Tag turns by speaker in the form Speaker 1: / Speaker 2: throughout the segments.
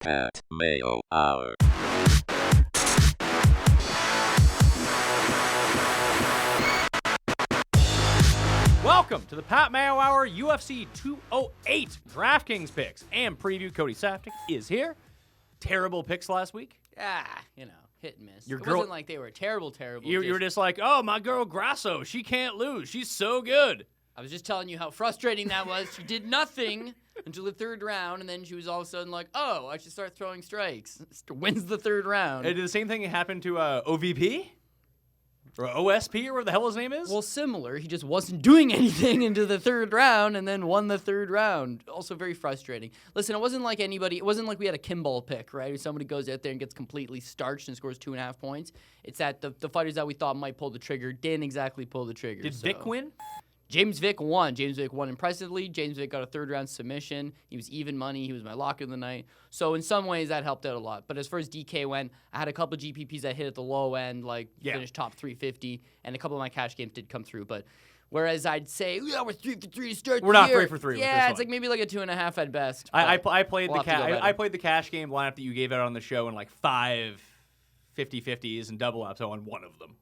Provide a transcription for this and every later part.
Speaker 1: Pat Mayo Hour.
Speaker 2: Welcome to the Pat Mayo Hour UFC 208 DraftKings picks and preview. Cody Saftic is here. Terrible picks last week.
Speaker 3: Hit and miss.
Speaker 2: Your
Speaker 3: It
Speaker 2: girl-
Speaker 3: wasn't like they were terrible.
Speaker 2: You were just like, oh, my girl Grasso, she can't lose. She's so good.
Speaker 3: I was just telling you how frustrating that was. She did nothing until the third round, and then she was all of a sudden like, oh, I should start throwing strikes. Wins the third round.
Speaker 2: Did the same thing happen to OVP? Or OSP, or whatever the hell his name is?
Speaker 3: Well, similar. He just wasn't doing anything into the third round and then won the third round. Also very frustrating. Listen, it wasn't like we had a Kimball pick, right? Where somebody goes out there and gets completely starched and scores 2.5 points. It's that the fighters that we thought might pull the trigger didn't exactly pull the trigger.
Speaker 2: Did Vic win?
Speaker 3: James Vick won. James Vick won impressively. James Vick got a third-round submission. He was even money. He was my lock of the night. So in some ways, that helped out a lot. But as far as DK went, I had a couple of GPPs that hit at the low end, finished top 350, and a couple of my cash games did come through. But whereas I'd say, yeah, we're 3 for 3 to start
Speaker 2: We're
Speaker 3: the
Speaker 2: not
Speaker 3: year.
Speaker 2: 3 for 3 with
Speaker 3: Yeah,
Speaker 2: this
Speaker 3: it's
Speaker 2: one.
Speaker 3: like maybe like a 2.5 at best.
Speaker 2: I played
Speaker 3: we'll
Speaker 2: I played the cash game lineup that you gave out on the show in like 5 50-50s and double ups. I won one of them.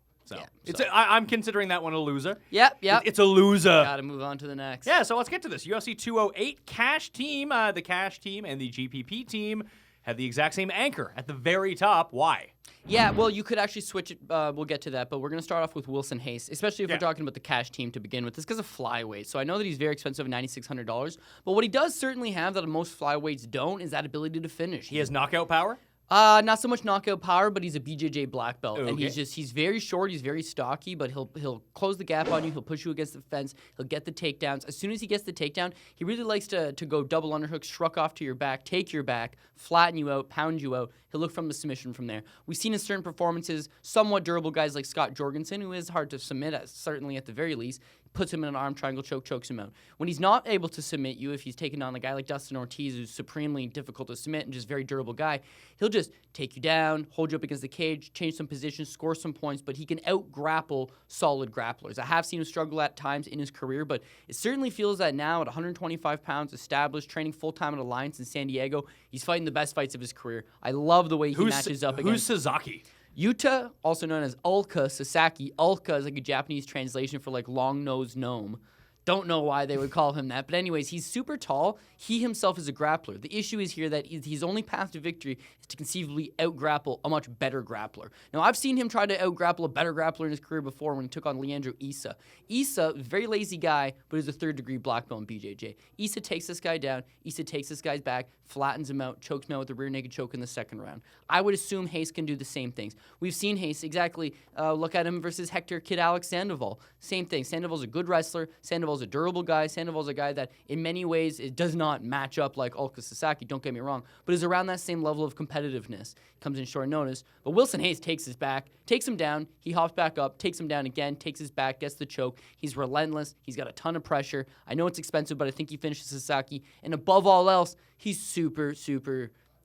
Speaker 2: I'm considering that one a loser.
Speaker 3: Yep.
Speaker 2: It's a loser.
Speaker 3: Got to move on to the next.
Speaker 2: Yeah, so let's get to this. UFC 208 cash team. The cash team and the GPP team have the exact same anchor at the very top. Why?
Speaker 3: Yeah, well, you could actually switch it. We'll get to that, but we're going to start off with Wilson Hayes, especially if we're talking about the cash team to begin with. This guy's a flyweight, so I know that he's very expensive, $9,600. But what he does certainly have that most flyweights don't is that ability to finish.
Speaker 2: He has knockout power?
Speaker 3: Not so much knockout power, but he's a BJJ black belt, and
Speaker 2: Okay.
Speaker 3: he's very short, he's very stocky, but he'll close the gap on you, he'll push you against the fence, he'll get the takedowns. As soon as he gets the takedown, he really likes to go double underhook, shrug off to your back, take your back, flatten you out, pound you out. He'll look from the submission from there. We've seen in certain performances, somewhat durable guys like Scott Jorgensen, who is hard to submit, certainly at the very least, puts him in an arm triangle choke, chokes him out. When he's not able to submit you, if he's taking on a guy like Dustin Ortiz, who's supremely difficult to submit and just very durable guy, he'll just take you down, hold you up against the cage, change some positions, score some points, but he can out-grapple solid grapplers. I have seen him struggle at times in his career, but it certainly feels that now at 125 pounds, established, training full-time at Alliance in San Diego, he's fighting the best fights of his career. I love the way he matches up against...
Speaker 2: Who's Sasaki?
Speaker 3: Yuta, also known as Ulka Sasaki. Ulka is like a Japanese translation for like long-nosed gnome. Don't know why they would call him that. But anyways, he's super tall. He himself is a grappler. The issue is here that his only path to victory is to conceivably out-grapple a much better grappler. Now, I've seen him try to out-grapple a better grappler in his career before when he took on Leandro Issa. Issa, very lazy guy, but is a third-degree black belt in BJJ. Issa takes this guy down. Issa takes this guy's back, flattens him out, chokes him out with a rear naked choke in the second round. I would assume Hayes can do the same things. We've seen Hayes exactly look at him versus Hector Kid Alex Sandoval. Same thing. Sandoval's a good wrestler. Sandoval's a durable guy. Sandoval's a guy that in many ways it does not match up like Ulka Sasaki, don't get me wrong, but is around that same level of competitiveness. Comes in short notice. But Wilson Hayes takes his back, takes him down, he hops back up, takes him down again, takes his back, gets the choke. He's relentless. He's got a ton of pressure. I know it's expensive, but I think he finishes Sasaki. And above all else, he's super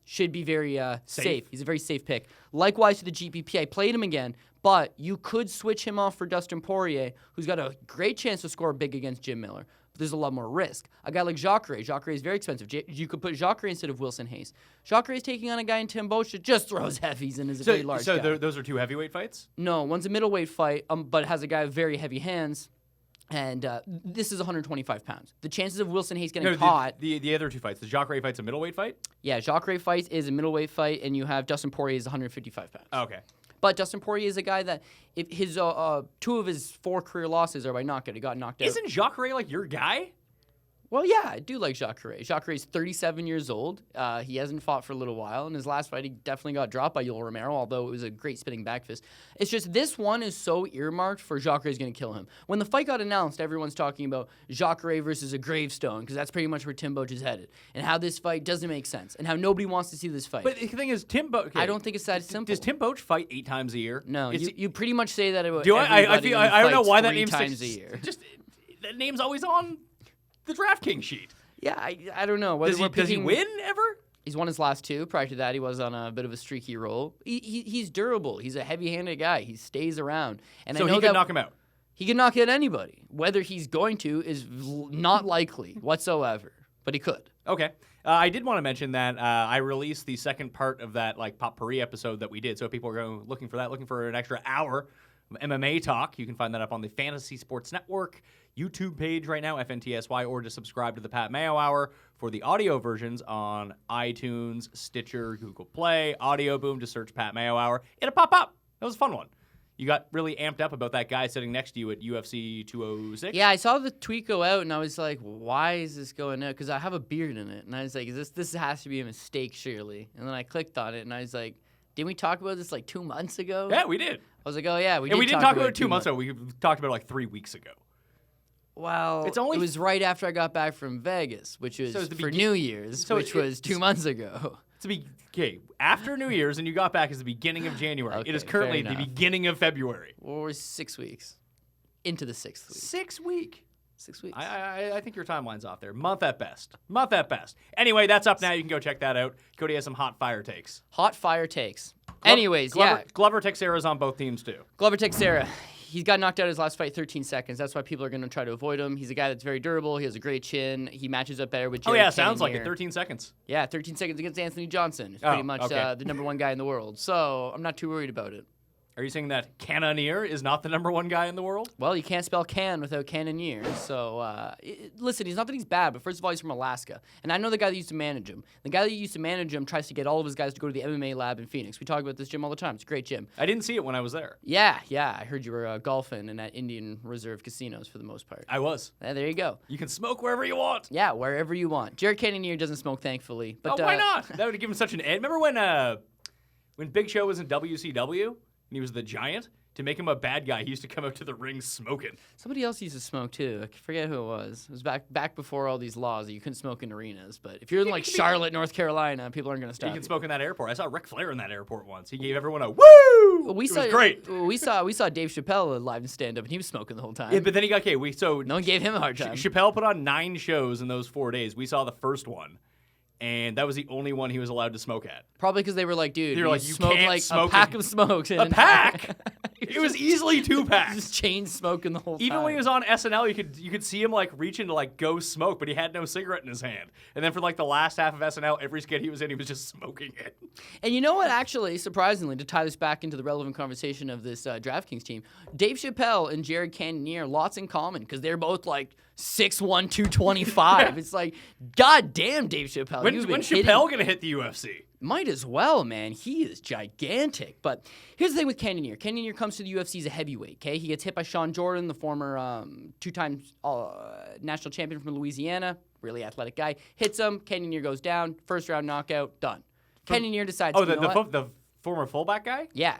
Speaker 3: should be very safe. He's a very safe pick. Likewise to the GPP, I played him again, but you could switch him off for Dustin Poirier, who's got a great chance to score big against Jim Miller. But there's a lot more risk. A guy like Jacare. Jacare is very expensive. You could put Jacare instead of Wilson Hayes. Jacare is taking on a guy in Tim Bosch that just throws heavies and is a very large guy.
Speaker 2: So those are two heavyweight fights?
Speaker 3: No, one's a middleweight fight, but has a guy with very heavy hands. And this is 125 pounds. The chances of Wilson Hayes getting caught...
Speaker 2: The other two fights. The Jacare fight's a middleweight fight?
Speaker 3: Yeah, Jacare fight is a middleweight fight, and you have Dustin Poirier is 155 pounds.
Speaker 2: Okay.
Speaker 3: But Dustin Poirier is a guy that if his 2 of his 4 career losses are by knockout. He got knocked out.
Speaker 2: Isn't Jacare like your guy?
Speaker 3: Well, yeah, I do like Jacare. Jacare is 37 years old. He hasn't fought for a little while. In his last fight, he definitely got dropped by Yoel Romero, although it was a great spinning back fist. It's just this one is so earmarked for Jacare is going to kill him. When the fight got announced, everyone's talking about Jacare versus a gravestone, because that's pretty much where Tim Boach is headed, and how this fight doesn't make sense, and how nobody wants to see this fight.
Speaker 2: But the thing is, Tim Boach... Okay.
Speaker 3: I don't think it's that simple.
Speaker 2: Does Tim Boach fight 8 times a year?
Speaker 3: No, you pretty much say that about
Speaker 2: Do I? I don't know why that
Speaker 3: name
Speaker 2: name's
Speaker 3: 3 times a year.
Speaker 2: Just that name's always on the DraftKings sheet.
Speaker 3: Yeah, I don't know.
Speaker 2: Does he win ever?
Speaker 3: He's won his last 2. Prior to that, he was on a bit of a streaky roll. He's durable. He's a heavy-handed guy. He stays around. And
Speaker 2: so
Speaker 3: I know
Speaker 2: he can knock him out?
Speaker 3: He can knock out anybody. Whether he's going to is not likely whatsoever, but he could.
Speaker 2: Okay. I did want to mention that I released the second part of that potpourri episode that we did. So if people are looking for that, looking for an extra hour of MMA talk, you can find that up on the Fantasy Sports Network YouTube page right now, FNTSY, or just subscribe to the Pat Mayo Hour for the audio versions on iTunes, Stitcher, Google Play, Audio Boom. Just search Pat Mayo Hour. It'll pop up. That was a fun one. You got really amped up about that guy sitting next to you at UFC 206.
Speaker 3: Yeah, I saw the tweet go out, and I was like, why is this going out? Because I have a beard in it. And I was like, this has to be a mistake, surely. And then I clicked on it, and I was like, didn't we talk about this 2 months ago?
Speaker 2: Yeah, we did.
Speaker 3: I was like, oh, yeah,
Speaker 2: we didn't talk about it 2 months ago. We talked about it 3 weeks ago.
Speaker 3: Well, it was right after I got back from Vegas, which was for New Year's, which was 2 months ago.
Speaker 2: Okay, after New Year's and you got back is the beginning of January.
Speaker 3: Okay,
Speaker 2: it is currently the beginning of February.
Speaker 3: Well, we're 6 weeks into the 6th week.
Speaker 2: 6 weeks.
Speaker 3: 6 weeks.
Speaker 2: I think your timeline's off there. Month at best. Anyway, that's up now. You can go check that out. Cody has some hot fire takes. Anyways, Glover Teixeira's on both teams too.
Speaker 3: Glover Teixeira. He got knocked out his last fight 13 seconds. That's why people are going to try to avoid him. He's a guy that's very durable. He has a great chin. He matches up better with Jared
Speaker 2: sounds like it. 13 seconds.
Speaker 3: Yeah, 13 seconds against Anthony Johnson. It's pretty much the number one guy in the world. So I'm not too worried about it.
Speaker 2: Are you saying that Cannonier is not the number one guy in the world?
Speaker 3: Well, you can't spell can without Cannonier. So, listen, he's not that he's bad, but first of all, he's from Alaska. And I know the guy that used to manage him. The guy that used to manage him tries to get all of his guys to go to the MMA lab in Phoenix. We talk about this gym all the time. It's a great gym.
Speaker 2: I didn't see it when I was there.
Speaker 3: Yeah. I heard you were golfing and at Indian Reserve casinos for the most part.
Speaker 2: I was.
Speaker 3: There you go.
Speaker 2: You can smoke wherever you want.
Speaker 3: Yeah, wherever you want. Jared Cannonier doesn't smoke, thankfully. But
Speaker 2: why not? That would give him such an edge. Remember when Big Show was in WCW and he was the Giant? To make him a bad guy, he used to come out to the ring smoking.
Speaker 3: Somebody else used to smoke too. I forget who it was. It was back before all these laws that you couldn't smoke in arenas. But if you're in Charlotte, North Carolina, people aren't going to stop you.
Speaker 2: You can smoke in that airport. I saw Ric Flair in that airport once. He gave everyone a woo! It was great.
Speaker 3: We saw Dave Chappelle live in stand-up, and he was smoking the whole time.
Speaker 2: Yeah, but then he got
Speaker 3: no one gave him a hard time.
Speaker 2: Chappelle put on 9 shows in those 4 days. We saw the first one. And that was the only one he was allowed to smoke at.
Speaker 3: Probably because they were like, dude,
Speaker 2: you
Speaker 3: smoke a pack of smokes.
Speaker 2: A pack? It was easily 2 packs.
Speaker 3: Just chain smoking the whole time.
Speaker 2: Even when he was on SNL, you could see him reaching to go smoke, but he had no cigarette in his hand. And then for the last half of SNL, every skit he was in, he was just smoking it.
Speaker 3: And you know what? Actually, surprisingly, to tie this back into the relevant conversation of this DraftKings team, Dave Chappelle and Jared Cannonier, lots in common because they're both 6'1", 225. It's God damn, Dave Chappelle.
Speaker 2: When's Chappelle going to hit the UFC?
Speaker 3: Might as well, man. He is gigantic. But here's the thing with Cannonier. Cannonier comes to the UFC as a heavyweight, okay? He gets hit by Sean Jordan, the former 2-time national champion from Louisiana. Really athletic guy. Hits him. Cannonier goes down. First round knockout. Done. Cannonier decides,
Speaker 2: the former fullback guy?
Speaker 3: Yeah.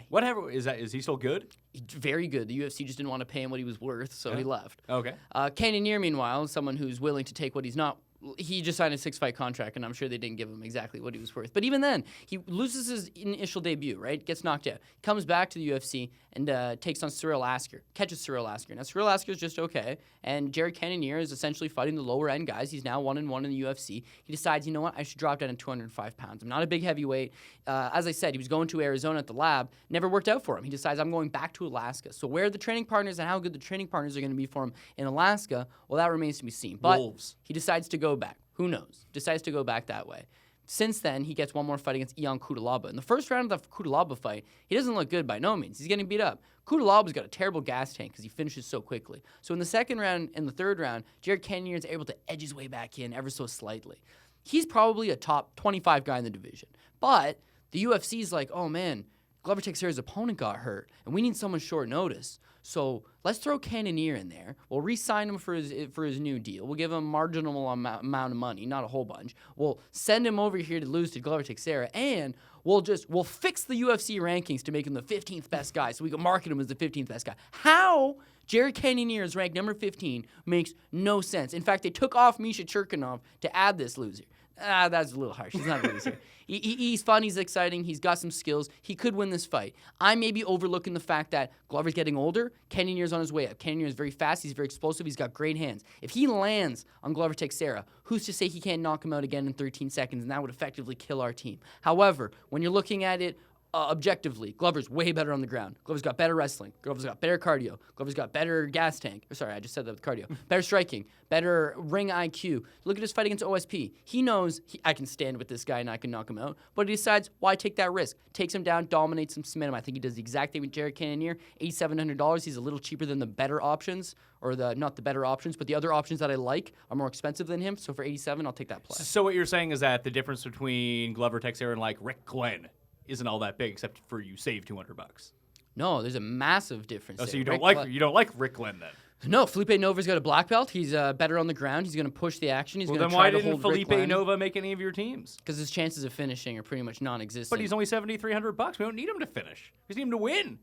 Speaker 2: Whatever. Is he still good?
Speaker 3: Very good. The UFC just didn't want to pay him what he was worth, so he left.
Speaker 2: Okay.
Speaker 3: Cannonier, meanwhile, is someone who's willing to take what he's not. He just signed a 6-fight contract, and I'm sure they didn't give him exactly what he was worth. But even then, he loses his initial debut, right? Gets knocked out. Comes back to the UFC and takes on Cyril Asker. Catches Cyril Asker. Now, Cyril Asker is just okay, and Jared Cannonier is essentially fighting the lower-end guys. He's now 1-1 in the UFC. He decides, you know what? I should drop down to 205 pounds. I'm not a big heavyweight. As I said, he was going to Arizona at the lab. Never worked out for him. He decides, I'm going back to Alaska. So where are the training partners and how good the training partners are going to be for him in Alaska, well, that remains to be seen. But
Speaker 2: Wolves.
Speaker 3: He decides to go back. Who knows? Decides to go back that way. Since then, he gets one more fight against Ion Cutelaba. In the first round of the Cutelaba fight, he doesn't look good by no means. He's getting beat up. Cutelaba's got a terrible gas tank because he finishes so quickly. So in the second round and the third round, Jared Cannonier is able to edge his way back in ever so slightly. He's probably a top 25 guy in the division. But the UFC's like, oh man, Glover Teixeira's opponent got hurt, and we need someone short notice. So let's throw Cannonier in there. We'll re-sign him for his new deal. We'll give him a marginal amount of money, not a whole bunch. We'll send him over here to lose to Glover Teixeira, and we'll fix the UFC rankings to make him the 15th best guy, so we can market him as the 15th best guy. How Jared Cannonier is ranked number 15 makes no sense. In fact, they took off Misha Cherkinov to add this loser. That's a little harsh. He's not a loser. He's fun. He's exciting. He's got some skills. He could win this fight. I may be overlooking the fact that Glover's getting older. Cannonier's on his way up. Cannonier is very fast. He's very explosive. He's got great hands. If he lands on Glover Teixeira, who's to say he can't knock him out again in 13 seconds, and that would effectively kill our team. However, when you're looking at it objectively, Glover's way better on the ground. Glover's got better wrestling. Glover's got better cardio. Glover's got better gas tank. Sorry, I just said that with cardio. Better striking. Better ring IQ. Look at his fight against OSP. He knows I can stand with this guy and I can knock him out. But he decides, why take that risk? Takes him down, dominates him, submit him. I think he does the exact thing with Jared Cannonier. $8,700. He's a little cheaper than the better options. Or not the better options, but the other options that I like are more expensive than him. So for 87, I'll take that play.
Speaker 2: So what you're saying is that the difference between Glover Teixeira and like Rick Glenn isn't all that big, except for you save $200.
Speaker 3: No, there's a massive difference.
Speaker 2: Oh, so
Speaker 3: there.
Speaker 2: you don't like Rick Glenn then?
Speaker 3: No, Felipe Nova's got a black belt. He's better on the ground. He's going to push the action. He's going to try to hold
Speaker 2: Then why didn't
Speaker 3: Rick
Speaker 2: Felipe Nova make any of your teams?
Speaker 3: Because his chances of finishing are pretty much non-existent.
Speaker 2: But he's only $7,300. We don't need him to finish. We just need him to win.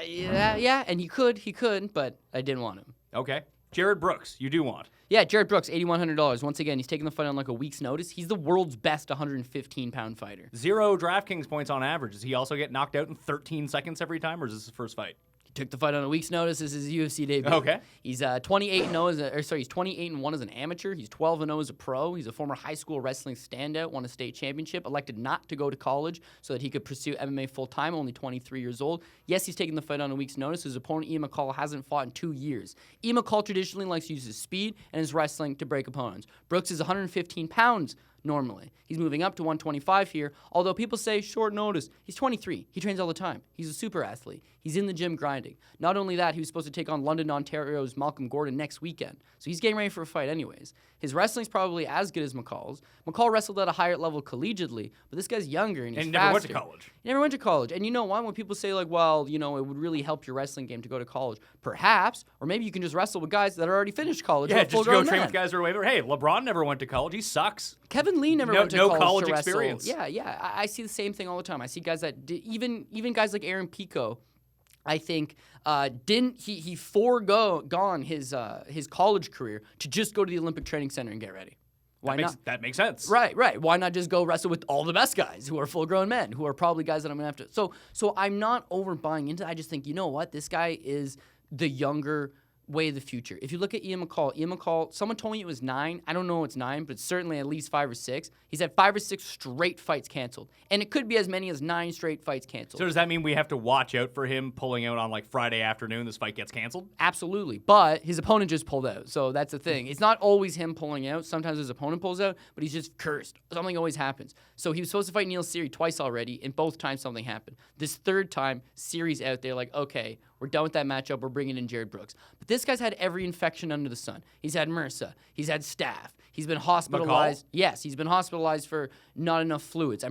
Speaker 3: Yeah, and he could, but I didn't want him.
Speaker 2: Okay. Jared Brooks, you do want.
Speaker 3: Yeah, Jared Brooks, $8,100. Once again, he's taking the fight on like a week's notice. He's the world's best 115-pound fighter.
Speaker 2: 0 DraftKings points on average. Does he also get knocked out in 13 seconds every time, or is this his first fight?
Speaker 3: He took the fight on a week's notice. This is his UFC debut.
Speaker 2: Okay.
Speaker 3: He's 28-0 he's 28-1 as an amateur. He's 12-0 as a pro. He's a former high school wrestling standout, won a state championship, elected not to go to college so that he could pursue MMA full-time, only 23 years old. Yes, he's taking the fight on a week's notice. His opponent, Ian McCall, hasn't fought in 2 years. Ian McCall traditionally likes to use his speed and his wrestling to break opponents. Brooks is 115 pounds normally. He's moving up to 125 here, although people say short notice. He's 23. He trains all the time. He's a super athlete. He's in the gym grinding. Not only that, he was supposed to take on London, Ontario's Malcolm Gordon next weekend. So he's getting ready for a fight anyways. His wrestling's probably as good as McCall's. McCall wrestled at a higher level collegiately, but this guy's younger and he's
Speaker 2: And
Speaker 3: faster.
Speaker 2: never went to college.
Speaker 3: He never went to college. And you know what? When people say, like, well, it would really help your wrestling game to go to college, perhaps, or maybe you can just wrestle with guys that are already finished college.
Speaker 2: Yeah, just go train with guys that are way better. Hey, LeBron never went to college. He sucks.
Speaker 3: Kevin Lee never went to college to wrestle.
Speaker 2: experience.
Speaker 3: Yeah. I see the same thing all the time. I see guys that even guys like Aaron Pico, I think he foregone his college career to just go to the Olympic Training Center and get ready. Why not?
Speaker 2: That makes sense.
Speaker 3: Right. Why not just go wrestle with all the best guys who are full-grown men, who are probably guys that I'm going to have to... So I'm not over-buying into it. I just think, you know what? This guy is the younger way of the future. If you look at Ian McCall, someone told me it was 9. I don't know it's 9, but it's certainly at least 5 or 6. He's had 5 or 6 straight fights canceled. And it could be as many as 9 straight fights canceled.
Speaker 2: So does that mean we have to watch out for him pulling out on like Friday afternoon, this fight gets canceled?
Speaker 3: Absolutely. But his opponent just pulled out. So that's the thing. It's not always him pulling out. Sometimes his opponent pulls out, but he's just cursed. Something always happens. So he was supposed to fight Neil Seery twice already, and both times something happened. This third time, Seery's out there like, okay, we're done with that matchup. We're bringing in Jared Brooks. But this guy's had every infection under the sun. He's had MRSA. He's had staph. He's been hospitalized.
Speaker 2: McCall?
Speaker 3: Yes, he's been hospitalized for not enough fluids.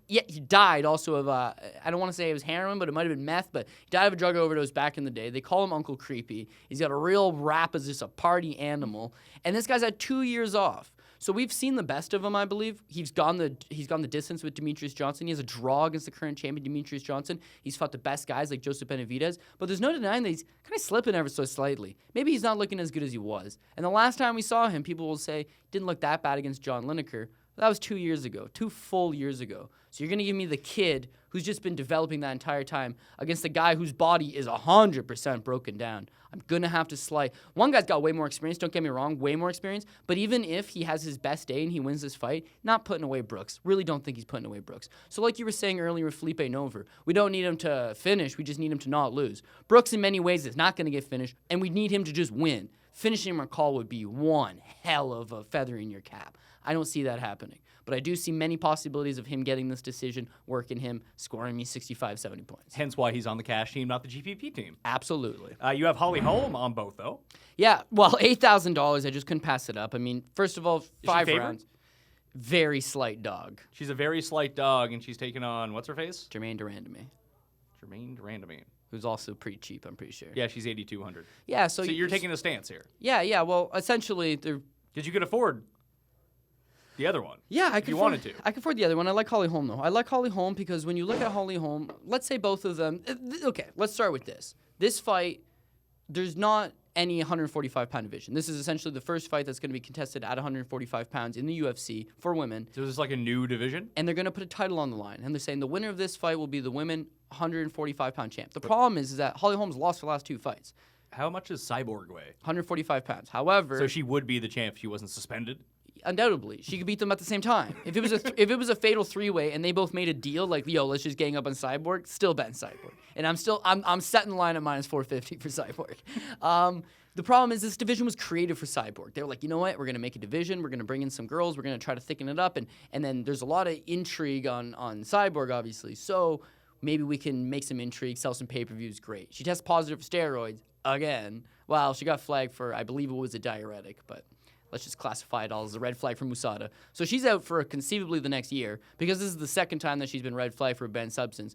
Speaker 3: He died also of, I don't want to say it was heroin, but it might have been meth, but he died of a drug overdose back in the day. They call him Uncle Creepy. He's got a real rap as just a party animal. And this guy's had 2 years off. So we've seen the best of him, I believe. He's gone the distance with Demetrius Johnson. He has a draw against the current champion, Demetrius Johnson. He's fought the best guys like Joseph Benavidez. But there's no denying that he's kind of slipping ever so slightly. Maybe he's not looking as good as he was. And the last time we saw him, people will say, didn't look that bad against John Lineker. That was 2 years ago, 2 full years ago. So you're going to give me the kid who's just been developing that entire time against the guy whose body is 100% broken down. I'm going to have to slice. One guy's got way more experience, don't get me wrong, way more experience. But even if he has his best day and he wins this fight, not putting away Brooks. Really don't think he's putting away Brooks. So like you were saying earlier with Felipe Nova, we don't need him to finish. We just need him to not lose. Brooks in many ways is not going to get finished, and we need him to just win. Finishing McCall would be one hell of a feather in your cap. I don't see that happening. But I do see many possibilities of him getting this decision, working him, scoring me 65, 70 points.
Speaker 2: Hence why he's on the cash team, not the GPP team.
Speaker 3: Absolutely.
Speaker 2: You have Holly Holm on both, though.
Speaker 3: Yeah, well, $8,000, I just couldn't pass it up. I mean, first of all, 5 rounds. Very slight dog.
Speaker 2: She's a very slight dog, and she's taking on, what's her face?
Speaker 3: Jermaine Durandamy.
Speaker 2: Jermaine Durandamy.
Speaker 3: Who's also pretty cheap, I'm pretty sure.
Speaker 2: Yeah, she's 8,200.
Speaker 3: Yeah,
Speaker 2: so you're taking a stance here.
Speaker 3: Yeah, well, essentially, they're...
Speaker 2: Because you could afford the other one.
Speaker 3: Yeah, I could.
Speaker 2: You wanted to.
Speaker 3: I could afford the other one. I like Holly Holm, though. I like Holly Holm because when you look at Holly Holm, let's say both of them... Okay, let's start with this. This fight, there's not any 145-pound division. This is essentially the first fight that's going to be contested at 145 pounds in the UFC for women.
Speaker 2: So is this like a new division?
Speaker 3: And they're going to put a title on the line. And they're saying the winner of this fight will be the women 145-pound champ. The problem is that Holly Holm's lost her last 2 fights.
Speaker 2: How much does Cyborg weigh?
Speaker 3: 145 pounds. However...
Speaker 2: So she would be the champ if she wasn't suspended?
Speaker 3: Undoubtedly, she could beat them at the same time. If it was a fatal 3-way and they both made a deal like, yo, let's just gang up on Cyborg, still betting Cyborg. And I'm setting the line at minus 450 for Cyborg. The problem is this division was created for Cyborg. They were like, you know what? We're going to make a division. We're going to bring in some girls. We're going to try to thicken it up. And then there's a lot of intrigue on Cyborg, obviously. So maybe we can make some intrigue, sell some pay-per-views. Great. She tests positive for steroids again. Well, she got flagged for, I believe it was a diuretic, but let's just classify it all as a red flag for USADA. So she's out for conceivably the next year because this is the second time that she's been red flagged for a banned substance.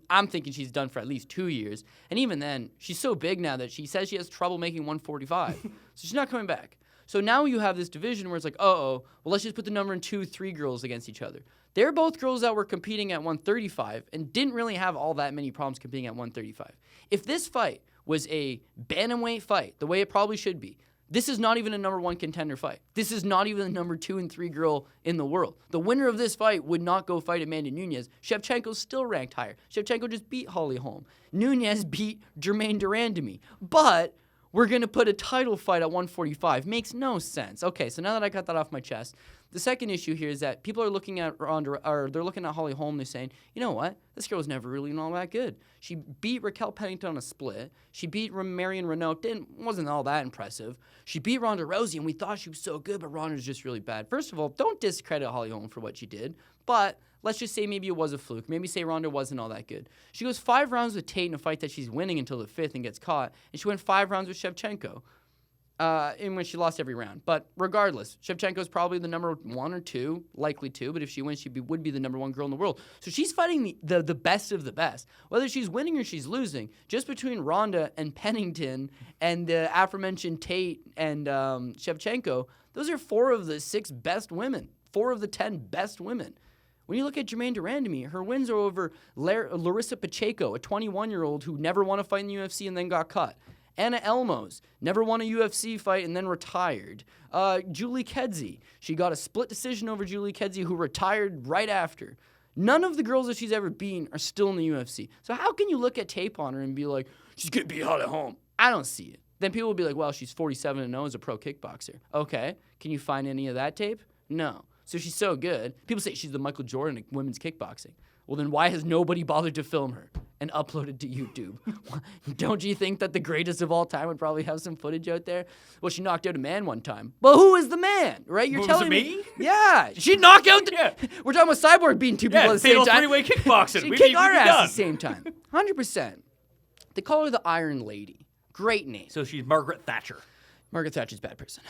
Speaker 3: I'm thinking she's done for at least 2 years. And even then, she's so big now that she says she has trouble making 145. So she's not coming back. So now you have this division where it's like, well, let's just put the number 2, 3 girls against each other. They're both girls that were competing at 135 and didn't really have all that many problems competing at 135. If this fight was a bantamweight fight, the way it probably should be, this is not even a number 1 contender fight. This is not even the number 2 and 3 girl in the world. The winner of this fight would not go fight Amanda Nunes. Shevchenko's still ranked higher. Shevchenko just beat Holly Holm. Nunes beat Jermaine Durandamy. But we're going to put a title fight at 145. Makes no sense. Okay, so now that I got that off my chest, the second issue here is that people are looking at they're looking at Holly Holm. They're saying, you know what? This girl was never really all that good. She beat Raquel Pennington on a split. She beat Marion Renault. Wasn't all that impressive. She beat Ronda Rousey, and we thought she was so good, but Ronda's just really bad. First of all, don't discredit Holly Holm for what she did, but let's just say maybe it was a fluke. Maybe say Ronda wasn't all that good. She goes 5 rounds with Tate in a fight that she's winning until the 5th and gets caught, and she went 5 rounds with Shevchenko, in which she lost every round. But regardless, Shevchenko's probably the number 1 or 2, likely 2, but if she wins, she would be the number 1 girl in the world. So she's fighting the best of the best. Whether she's winning or she's losing, just between Ronda and Pennington and the aforementioned Tate and Shevchenko, those are 4 of the 6 best women, 4 of the 10 best women. When you look at Jermaine Durandamy, her wins are over Larissa Pacheco, a 21-year-old who never won a fight in the UFC and then got cut. Anna Elmos, never won a UFC fight and then retired. Julie Kedzie, she got a split decision over Julie Kedzie, who retired right after. None of the girls that she's ever beaten are still in the UFC. So how can you look at tape on her and be like, she's going to be hot at home? I don't see it. Then people will be like, well, she's 47-0 as a pro kickboxer. Okay, can you find any of that tape? No. So she's so good. People say she's the Michael Jordan of women's kickboxing. Well, then why has nobody bothered to film her and upload it to YouTube? Don't you think that the greatest of all time would probably have some footage out there? Well, she knocked out a man one time. Well, who is the man, right? You're telling me? Yeah. She knocked out We're talking about Cyborg beating 2 people at the same time.
Speaker 2: 3-way kickboxing.
Speaker 3: She kicked our ass at the same time. 100%. They call her the Iron Lady. Great name.
Speaker 2: So she's Margaret Thatcher.
Speaker 3: Margaret Thatcher's a bad person.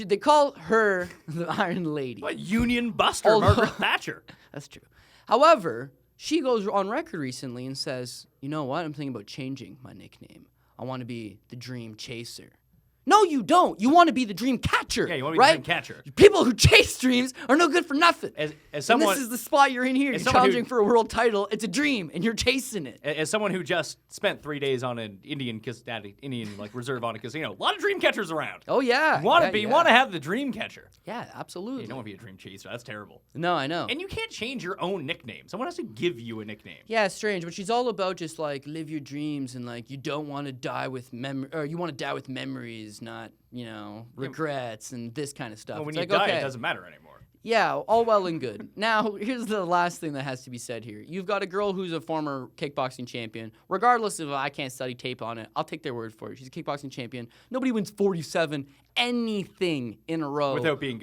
Speaker 3: They call her the Iron Lady.
Speaker 2: What, Union Buster, Margaret Thatcher.
Speaker 3: That's true. However, she goes on record recently and says, you know what? I'm thinking about changing my nickname. I want to be the Dream Chaser. No, you don't. You want to be the dream catcher.
Speaker 2: Yeah, you want to be
Speaker 3: right?
Speaker 2: the dream catcher.
Speaker 3: People who chase dreams are no good for nothing.
Speaker 2: As someone,
Speaker 3: and this is the spot you're in here. You're challenging for a world title. It's a dream, and you're chasing it.
Speaker 2: As someone who just spent 3 days on an Indian reserve on a casino, a lot of dream catchers around.
Speaker 3: Oh yeah,
Speaker 2: you want to have the dream catcher.
Speaker 3: Yeah, absolutely.
Speaker 2: You don't want to be a dream chaser. That's terrible.
Speaker 3: No, I know.
Speaker 2: And you can't change your own nickname. Someone has to give you a nickname.
Speaker 3: Yeah, it's strange, but she's all about just like live your dreams and like you don't want to die with or you want to die with memories, not regrets and this kind of stuff.
Speaker 2: Well, when
Speaker 3: it's
Speaker 2: you die,
Speaker 3: okay.
Speaker 2: it doesn't matter anymore.
Speaker 3: Yeah, all well and good. Now, here's the last thing that has to be said here. You've got a girl who's a former kickboxing champion. Regardless of I can't study tape on it, I'll take their word for it. She's a kickboxing champion. Nobody wins 47 anything in a row
Speaker 2: without being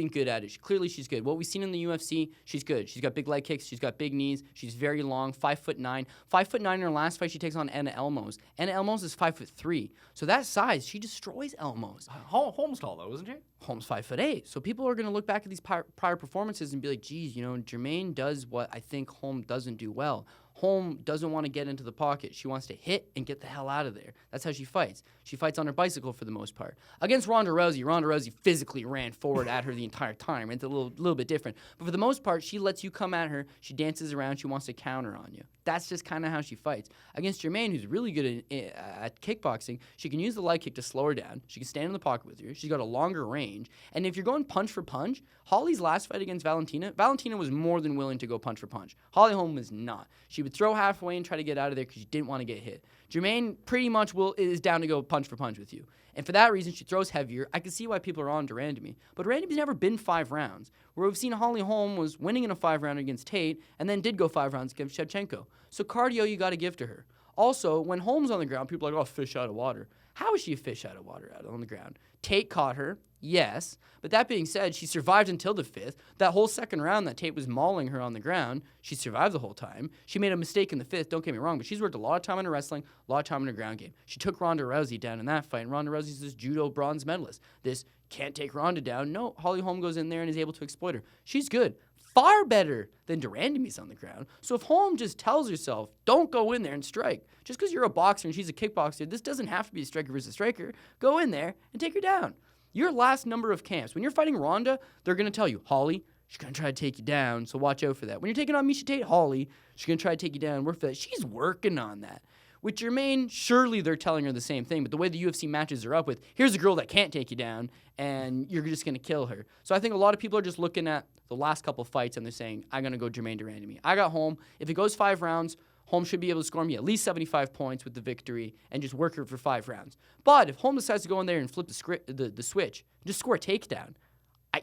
Speaker 2: good
Speaker 3: at it. Clearly, she's good. What we've seen in the UFC, she's good. She's got big leg kicks. She's got big knees. She's very long, 5'9". 5'9" in her last fight, she takes on Anna Elmos. Anna Elmos is 5'3". So that size, she destroys Elmos.
Speaker 2: Holmes tall though, isn't she?
Speaker 3: Holmes 5'8". So people are going to look back at these prior performances and be like, geez, Jermaine does what I think Holmes doesn't do well. Holm doesn't want to get into the pocket. She wants to hit and get the hell out of there. That's how she fights. She fights on her bicycle for the most part. Against Ronda Rousey physically ran forward at her the entire time. It's a little bit different. But for the most part, she lets you come at her. She dances around. She wants to counter on you. That's just kind of how she fights. Against Jermaine, who's really good at kickboxing, she can use the leg kick to slow her down. She can stand in the pocket with you. She's got a longer range. And if you're going punch for punch, Holly's last fight against Valentina was more than willing to go punch for punch. Holly Holm was not. She would throw halfway and try to get out of there because you didn't want to get hit. Jermaine pretty much is down to go punch for punch with you. And for that reason, she throws heavier. I can see why people are on to Randamy. But Randamy's never been 5 rounds. Where we've seen Holly Holm was winning in a 5-rounder against Tate and then did go 5 rounds against Shevchenko. So cardio you got to give to her. Also, when Holm's on the ground, people are like, oh, fish out of water. How is she a fish out of water out on the ground? Tate caught her, yes. But that being said, she survived until the 5th. That whole second round that Tate was mauling her on the ground, she survived the whole time. She made a mistake in the 5th, don't get me wrong, but she's worked a lot of time in her wrestling, a lot of time in her ground game. She took Ronda Rousey down in that fight, and Ronda Rousey's this judo bronze medalist. This can't take Ronda down. No, Holly Holm goes in there and is able to exploit her. She's good. Far better than Durandamy's on the ground. So if Holm just tells herself, don't go in there and strike. Just because you're a boxer and she's a kickboxer, this doesn't have to be a striker versus striker. Go in there and take her down. Your last number of camps, when you're fighting Ronda, they're going to tell you, Holly, she's going to try to take you down, so watch out for that. When you're taking on Miesha Tate, Holly, she's going to try to take you down. Work for that. She's working on that. With Jermaine, surely they're telling her the same thing, but the way the UFC matches her up with, here's a girl that can't take you down, and you're just going to kill her. So I think a lot of people are just looking at the last couple fights, and they're saying, I'm going to go Jermaine Durandamy. I got Holm. If it goes 5 rounds, Holm should be able to score me at least 75 points with the victory and just work her for 5 rounds. But if Holm decides to go in there and flip the switch, just score a takedown,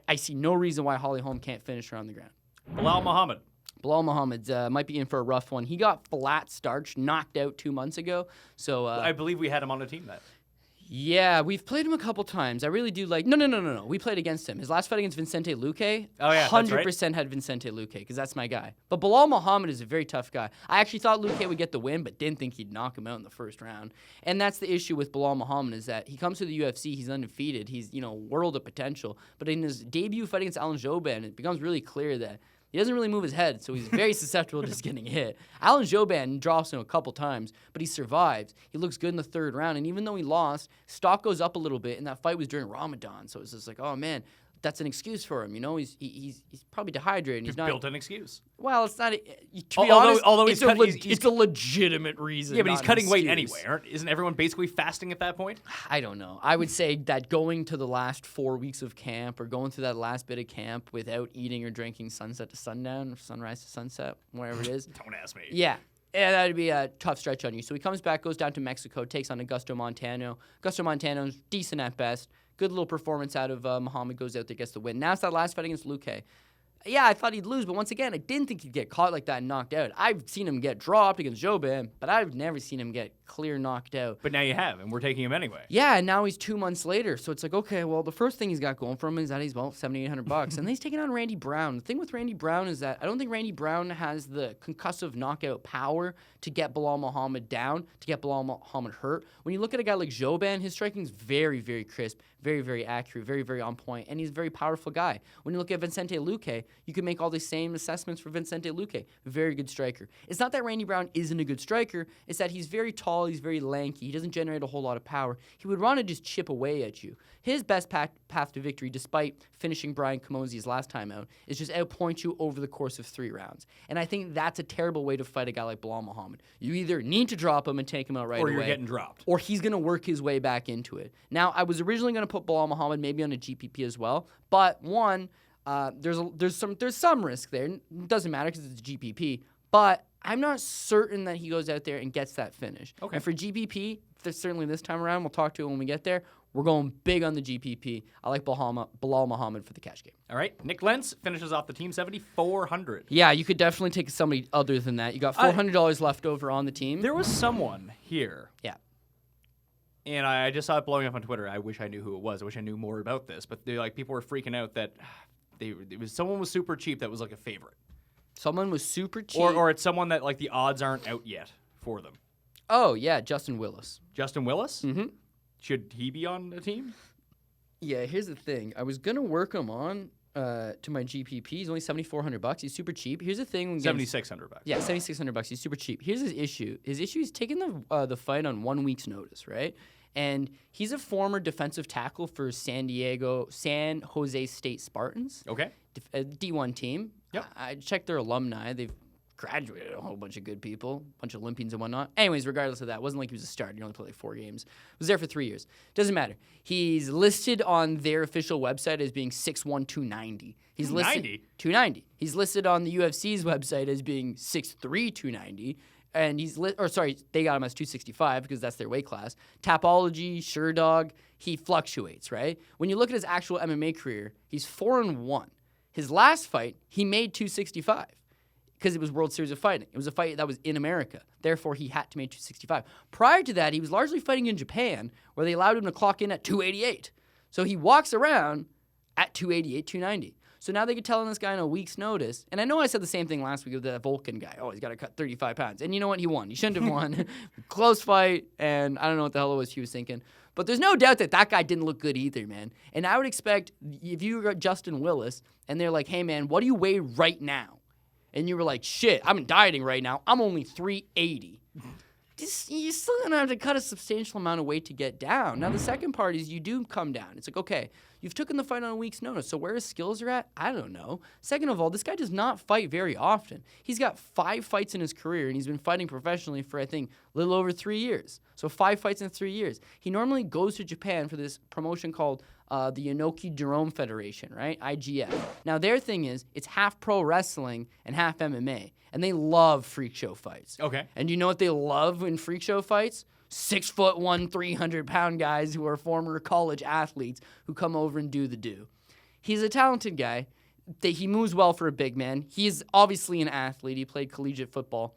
Speaker 3: I see no reason why Holly Holm can't finish her on the ground.
Speaker 2: Bilal Muhammad.
Speaker 3: Bilal Muhammad might be in for a rough one. He got flat starched, knocked out 2 months ago. So
Speaker 2: I believe we had him on the team that.
Speaker 3: Yeah, we've played him a couple times. I really do like... No. We played against him. His last fight against Vicente Luque, 100% had Vicente Luque, because that's my guy. But Bilal Muhammad is a very tough guy. I actually thought Luque would get the win, but didn't think he'd knock him out in the first round. And that's the issue with Bilal Muhammad, is that he comes to the UFC, he's undefeated, he's, world of potential. But in his debut fight against Alan Jouban, it becomes really clear that he doesn't really move his head, so he's very susceptible to just getting hit. Alan Jouban drops him a couple times, but he survives. He looks good in the 3rd round, and even though he lost, stock goes up a little bit, and that fight was during Ramadan, so it's just like, oh man, that's an excuse for him. He's probably dehydrated. He's not
Speaker 2: built an excuse.
Speaker 3: Well, it's not. To be honest,
Speaker 2: although
Speaker 3: it's a legitimate reason.
Speaker 2: Yeah, but he's cutting weight anyway. Isn't everyone basically fasting at that point?
Speaker 3: I don't know. I would say that going to the last 4 weeks of camp, or going through that last bit of camp without eating or drinking sunset to sundown, or sunrise to sunset, whatever it is.
Speaker 2: Don't ask me.
Speaker 3: Yeah, that would be a tough stretch on you. So he comes back, goes down to Mexico, takes on Augusto Montano. Augusto Montano's decent at best. Good little performance out of Muhammad, goes out there, gets the win. Now it's that last fight against Luque. Yeah, I thought he'd lose, but once again, I didn't think he'd get caught like that and knocked out. I've seen him get dropped against Jouban, but I've never seen him get clear knocked out.
Speaker 2: But now you have, and we're taking him anyway.
Speaker 3: Yeah, and now he's 2 months later, so it's like, okay, well, the first thing he's got going for him is that he's, $7,800, and then he's taking on Randy Brown. The thing with Randy Brown is that I don't think Randy Brown has the concussive knockout power to get Bilal Muhammad down, to get Bilal Muhammad hurt. When you look at a guy like Jouban, his striking's very, very crisp, very, very accurate, very, very on point, and he's a very powerful guy. When you look at Vicente Luque, you can make all these same assessments for Vicente Luque. Very good striker. It's not that Randy Brown isn't a good striker, it's that he's very tall, he's very lanky, he doesn't generate a whole lot of power. He would want to just chip away at you. His best path to victory, despite finishing Brian Camosi's last time out, is just outpoint you over the course of 3 rounds. And I think that's a terrible way to fight a guy like Bilal Muhammad. You either need to drop him and take him out right away,
Speaker 2: or you're getting dropped,
Speaker 3: or he's going to work his way back into it. Now, I was originally going to put Bilal Muhammad maybe on a GPP as well, but one, there's some risk there. It doesn't matter because it's a GPP, but I'm not certain that he goes out there and gets that finish.
Speaker 2: Okay.
Speaker 3: And for GPP, certainly this time around, we'll talk to it when we get there. We're going big on the GPP. I like Bilal Muhammad for the cash game.
Speaker 2: All right. Nick Lentz finishes off the team 7,400.
Speaker 3: Yeah, you could definitely take somebody other than that. You got $400 left over on the team.
Speaker 2: There was someone here.
Speaker 3: Yeah.
Speaker 2: And I just saw it blowing up on Twitter. I wish I knew who it was. I wish I knew more about this. But people were freaking out that someone was super cheap that was like a favorite.
Speaker 3: Someone was super cheap.
Speaker 2: Or it's someone that like the odds aren't out yet for them.
Speaker 3: Oh, yeah, Justin Willis.
Speaker 2: Justin Willis?
Speaker 3: Mm-hmm.
Speaker 2: Should he be on the team?
Speaker 3: Yeah, here's the thing. I was going to work him on to my GPP. He's only $7,400. He's super cheap. Here's the thing.
Speaker 2: $7,600.
Speaker 3: Yeah, $7,600. He's super cheap. Here's his issue. His issue is taking the fight on 1 week's notice, right? And he's a former defensive tackle for San Jose State Spartans.
Speaker 2: Okay.
Speaker 3: A D1 team.
Speaker 2: Yep.
Speaker 3: I checked their alumni. They've graduated a whole bunch of good people, a bunch of Olympians and whatnot. Anyways, regardless of that, it wasn't like he was a star. He only played like 4 games. Was there for 3 years. Doesn't matter. He's listed on their official website as being 6'1", 290. He's
Speaker 2: 290?
Speaker 3: 290. He's listed on the UFC's website as being 6'3", 290. And they got him as 265 because that's their weight class. Tapology, SureDog, he fluctuates, right? When you look at his actual MMA career, he's 4-1. His last fight, he made 265 because it was World Series of Fighting. It was a fight that was in America. Therefore, he had to make 265. Prior to that, he was largely fighting in Japan where they allowed him to clock in at 288. So he walks around at 288, 290. So now they could tell this guy on a week's notice. And I know I said the same thing last week with that Vulcan guy. Oh, he's got to cut 35 pounds. And you know what? He won. He shouldn't have won. Close fight. And I don't know what the hell it was he was thinking. But there's no doubt that guy didn't look good either, man. And I would expect if you got Justin Willis and they're like, hey, man, what do you weigh right now? And you were like, shit, I'm dieting right now. I'm only 380. You're still going to have to cut a substantial amount of weight to get down. Now, the second part is you do come down. It's like, okay, you've taken the fight on a week's notice, so where his skills are at, I don't know. Second of all, this guy does not fight very often. He's got 5 fights in his career, and he's been fighting professionally for, I think, a little over 3 years. So 5 fights in 3 years. He normally goes to Japan for this promotion called the Inoki Jerome Federation, right? IGF. Now, their thing is it's half pro wrestling and half MMA, and they love freak show fights.
Speaker 2: Okay.
Speaker 3: And you know what they love in freak show fights? 6'1", 300-pound guys who are former college athletes who come over and do the do. He's a talented guy. He moves well for a big man. He's obviously an athlete. He played collegiate football.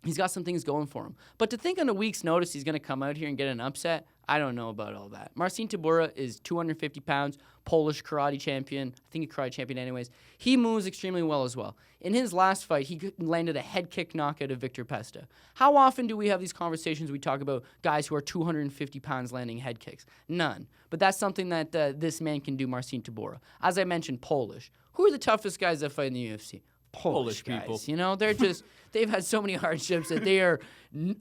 Speaker 3: He's got some things going for him. But to think on a week's notice he's going to come out here and get an upset, I don't know about all that. Marcin Tybura is 250 pounds, Polish karate champion. I think he's karate champion anyways. He moves extremely well as well. In his last fight, he landed a head kick knockout of Victor Pesta. How often do we have these conversations we talk about guys who are 250 pounds landing head kicks? None. But that's something that this man can do, Marcin Tybura. As I mentioned, Polish. Who are the toughest guys that fight in the UFC? Polish guys,
Speaker 2: people.
Speaker 3: You know, they've had so many hardships that they are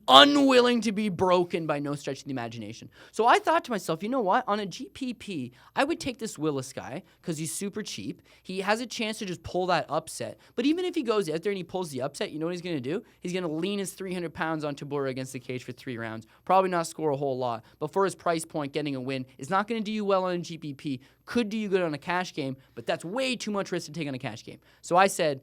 Speaker 3: unwilling to be broken by no stretch of the imagination. So I thought to myself, you know what? On a GPP, I would take this Willis guy because he's super cheap. He has a chance to just pull that upset. But even if he goes out there and he pulls the upset, you know what he's going to do? He's going to lean his 300 pounds on Tybura against the cage for 3 rounds. Probably not score a whole lot. But for his price point, getting a win is not going to do you well on a GPP. Could do you good on a cash game, but that's way too much risk to take on a cash game. So I said,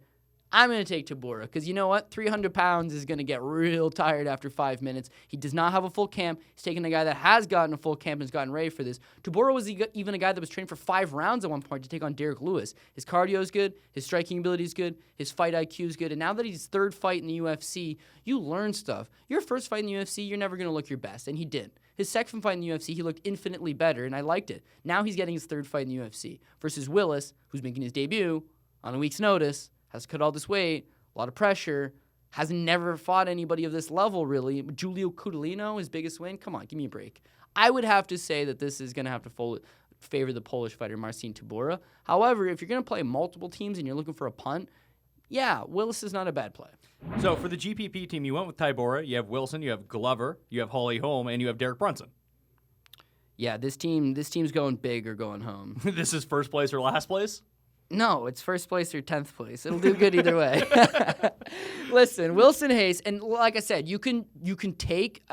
Speaker 3: I'm going to take Tybura because you know what? 300 pounds is going to get real tired after 5 minutes. He does not have a full camp. He's taking a guy that has gotten a full camp and has gotten ready for this. Tybura was even a guy that was trained for 5 rounds at one point to take on Derek Lewis. His cardio is good. His striking ability is good. His fight IQ is good. And now that he's third fight in the UFC, you learn stuff. Your first fight in the UFC, you're never going to look your best, and he did. His second fight in the UFC, he looked infinitely better, and I liked it. Now he's getting his third fight in the UFC versus Willis, who's making his debut on a week's notice, has cut all this weight, a lot of pressure, has never fought anybody of this level, really. Julio Cudolino, his biggest win? Come on, give me a break. I would have to say that this is going to have to favor the Polish fighter, Marcin Tybura. However, if you're going to play multiple teams and you're looking for a punt, yeah, Willis is not a bad play.
Speaker 2: So for the GPP team, you went with Tybura, you have Wilson, you have Glover, you have Holly Holm, and you have Derek Brunson.
Speaker 3: Yeah, this team's going big or going home.
Speaker 2: This is first place or last place?
Speaker 3: No, it's first place or 10th place. It'll do good either way. Listen, Wilson Hayes, and like I said, you can take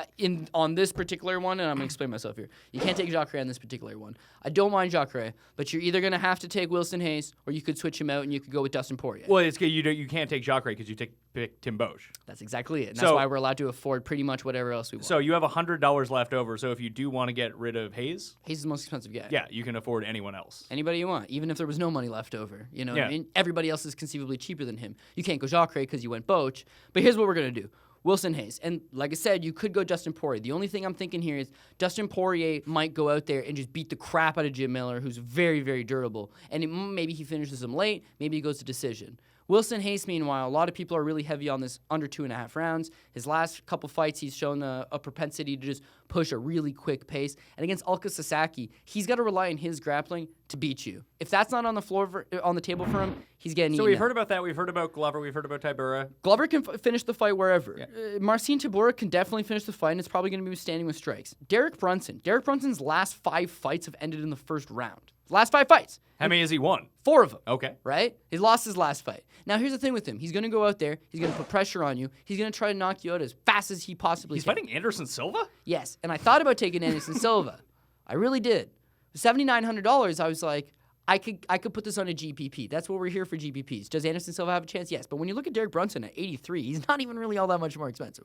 Speaker 3: on this particular one, and I'm gonna explain myself here. You can't take Jacare on this particular one. I don't mind Jacare, but you're either gonna have to take Wilson Hayes, or you could switch him out and you could go with Dustin Poirier.
Speaker 2: Well, you can't take Jacare because you pick Tim Bosch.
Speaker 3: That's exactly it. And that's why we're allowed to afford pretty much whatever else we want.
Speaker 2: So you have $100 left over. So if you do want to get rid of Hayes,
Speaker 3: Hayes is the most expensive guy.
Speaker 2: Yeah, you can afford anyone else.
Speaker 3: Anybody you want, even if there was no money left over. You know what
Speaker 2: Yeah.
Speaker 3: I mean? Everybody else is conceivably cheaper than him. You can't go Jacare because you went Boach. But here's what we're going to do. Wilson Hayes. And like I said, you could go Dustin Poirier. The only thing I'm thinking here is Dustin Poirier might go out there and just beat the crap out of Jim Miller, who's very, very durable. And maybe he finishes him late. Maybe he goes to decision. Wilson Hayes, meanwhile, a lot of people are really heavy on this under 2.5 rounds. His last couple fights, he's shown a propensity to just push a really quick pace. And against Ulka Sasaki, he's got to rely on his grappling to beat you. If that's not on the floor on the table for him, he's getting
Speaker 2: So
Speaker 3: eaten
Speaker 2: we've
Speaker 3: up.
Speaker 2: heard about that. We've heard about Glover. We've heard about Tybura.
Speaker 3: Glover can finish the fight wherever.
Speaker 2: Yeah.
Speaker 3: Marcin Tybura can definitely finish the fight, and it's probably going to be standing with strikes. Derek Brunson's last 5 fights have ended in the first round. Last 5 fights.
Speaker 2: How many has he won?
Speaker 3: 4 of them.
Speaker 2: Okay.
Speaker 3: Right? He lost his last fight. Now, here's the thing with him. He's going to go out there. He's going to put pressure on you. He's going to try to knock you out as fast as he possibly
Speaker 2: He's
Speaker 3: can.
Speaker 2: fighting Anderson Silva?
Speaker 3: Yes. And I thought about taking Anderson Silva. I really did. $7,900, I was like, I could put this on a GPP. That's what we're here for, GPPs. Does Anderson Silva have a chance? Yes. But when you look at Derek Brunson at 83, he's not even really all that much more expensive.